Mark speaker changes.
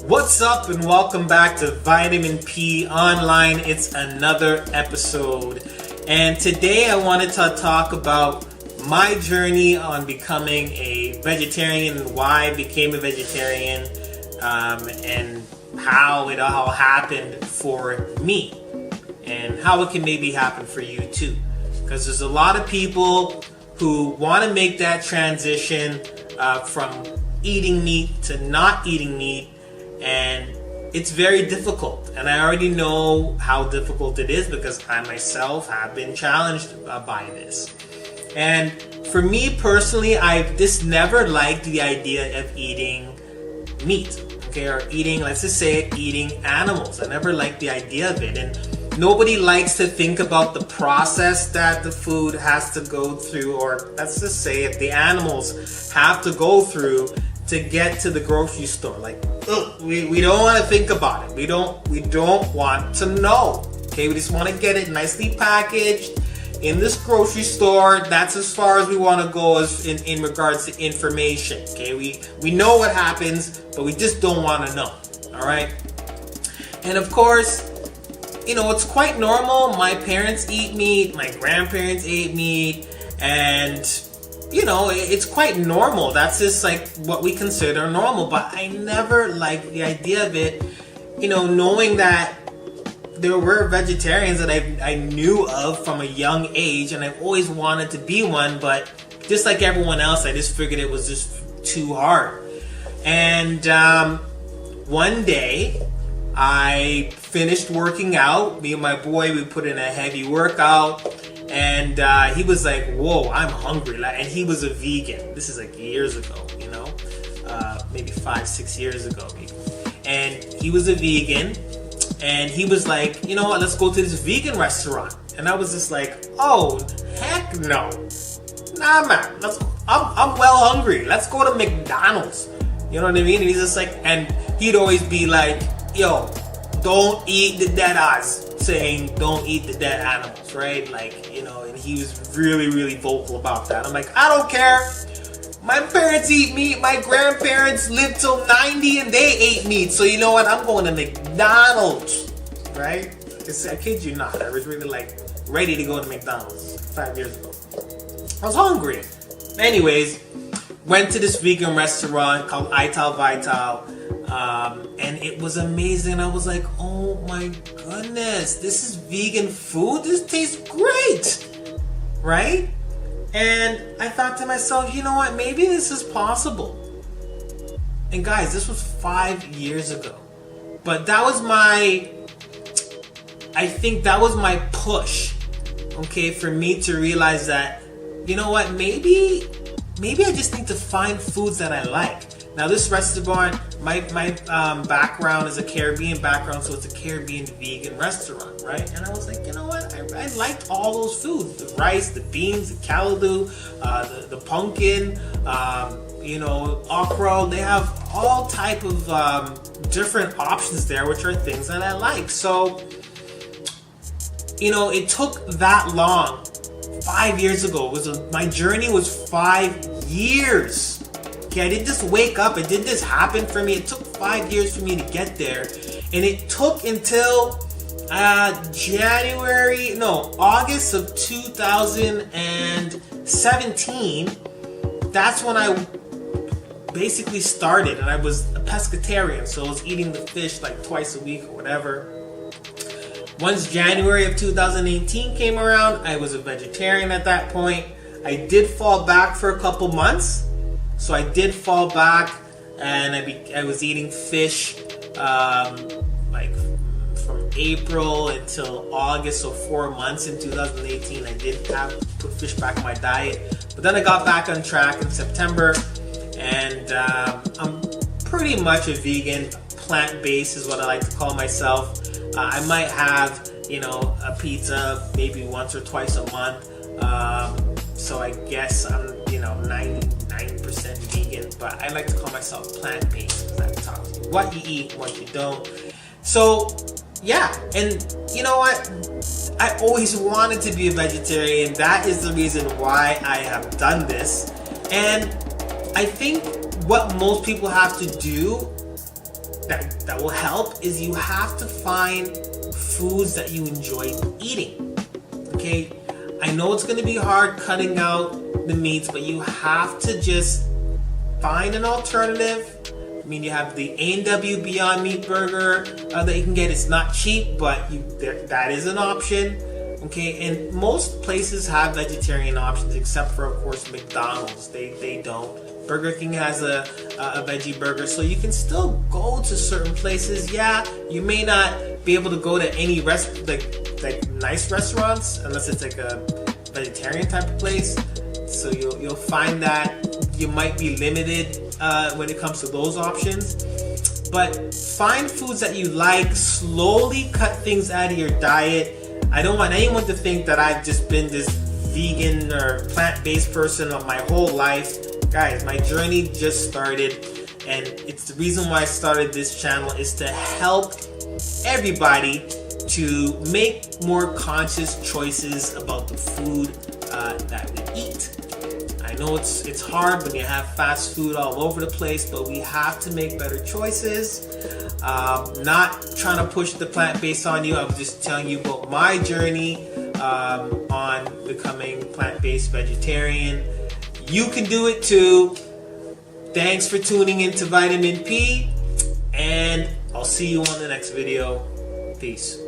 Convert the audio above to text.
Speaker 1: What's up and welcome back to Vitamin P Online. It's another episode. And today I wanted to talk about my journey on becoming a vegetarian and why I became a vegetarian and how it all happened for me and how it can maybe happen for you too. Because there's a lot of people who want to make that transition from eating meat to not eating meat, and it's very difficult. And I already know how difficult it is because I myself have been challenged by this. And for me personally, I've just never liked the idea of eating meat, okay, or eating, let's just say, eating animals. I never liked the idea of it, and nobody likes to think about the process that the food has to go through, or let's just say if the animals have to go through to get to the grocery store. Like, we don't want to think about it. We don't want to know. Okay, we just want to get it nicely packaged in this grocery store. That's as far as we want to go as in regards to information. Okay, we know what happens, but we just don't want to know. All right, and of course, you know, it's quite normal. My parents eat meat, my grandparents ate meat, and you know, it's quite normal. That's just like what we consider normal. But I never liked the idea of it, you know, knowing that there were vegetarians that I knew of from a young age, and I've always wanted to be one, but just like everyone else, I just figured it was just too hard. And one day, I finished working out. Me and my boy, we put in a heavy workout, and he was like, whoa, I'm hungry. And he was a vegan. This is like years ago, you know, maybe 5-6 years ago maybe. And he was a vegan, and he was like, you know what, let's go to this vegan restaurant. And I was just like, oh, heck no. Nah, man, I'm well hungry. Let's go to McDonald's. You know what I mean? And he's just like, and he'd always be like, yo, don't eat the dead eyes, saying don't eat the dead animals, right? Like, you know, and he was really, really vocal about that. I'm like, I don't care. My parents eat meat. My grandparents lived till 90 and they ate meat. So you know what? I'm going to McDonald's, right? I kid you not. I was really like ready to go to McDonald's 5 years ago. I was hungry. Anyways, went to this vegan restaurant called Ital Vital. And it was amazing. I was like, oh my goodness, this is vegan food? This tastes great, right? And I thought to myself, you know what, maybe this is possible. And guys, this was 5 years ago. But that was I think that was my push, okay, for me to realize that, you know what, maybe I just need to find foods that I like. Now this restaurant, my background is a Caribbean background, so it's a Caribbean vegan restaurant, right? And I was like, you know what? I liked all those foods: the rice, the beans, the callaloo, the pumpkin, you know, okra. They have all type of different options there, which are things that I like. So, you know, it took that long. 5 years ago, my journey was 5 years. Okay, I didn't just wake up. It didn't just happen for me. It took 5 years for me to get there. And it took until August of 2017. That's when I basically started. And I was a pescatarian, so I was eating the fish like twice a week or whatever. Once January of 2018 came around, I was a vegetarian at that point. I did fall back for a couple months. So I did fall back, and I was eating fish like from April until August, so 4 months in 2018. I did put fish back in my diet, but then I got back on track in September, and I'm pretty much a vegan, plant-based is what I like to call myself. I might have, you know, a pizza maybe once or twice a month. So I guess I'm, you know, 90% vegan, but I like to call myself plant-based because that talks about what you eat, what you don't. So yeah, and you know what? I always wanted to be a vegetarian. That is the reason why I have done this. And I think what most people have to do that will help is you have to find foods that you enjoy eating. Okay, I know it's going to be hard cutting out the meats, but you have to just find an alternative. I mean, you have the A&W Beyond Meat Burger that you can get. It's not cheap, but that is an option. Okay, and most places have vegetarian options, except for, of course, McDonald's. They don't. Burger King has a veggie burger, so you can still go to certain places. Yeah, you may not be able to go to any like nice restaurants unless it's like a vegetarian type of place. So you'll find that you might be limited when it comes to those options. But find foods that you like. Slowly cut things out of your diet. I don't want anyone to think that I've just been this vegan or plant-based person of my whole life. Guys, my journey just started, and it's the reason why I started this channel, is to help everybody to make more conscious choices about the food that we eat. I know it's hard when you have fast food all over the place, but we have to make better choices. Not trying to push the plant-based on you. I'm just telling you about my journey on becoming plant-based vegetarian. You can do it too. Thanks for tuning into Vitamin P, and I'll see you on the next video. Peace.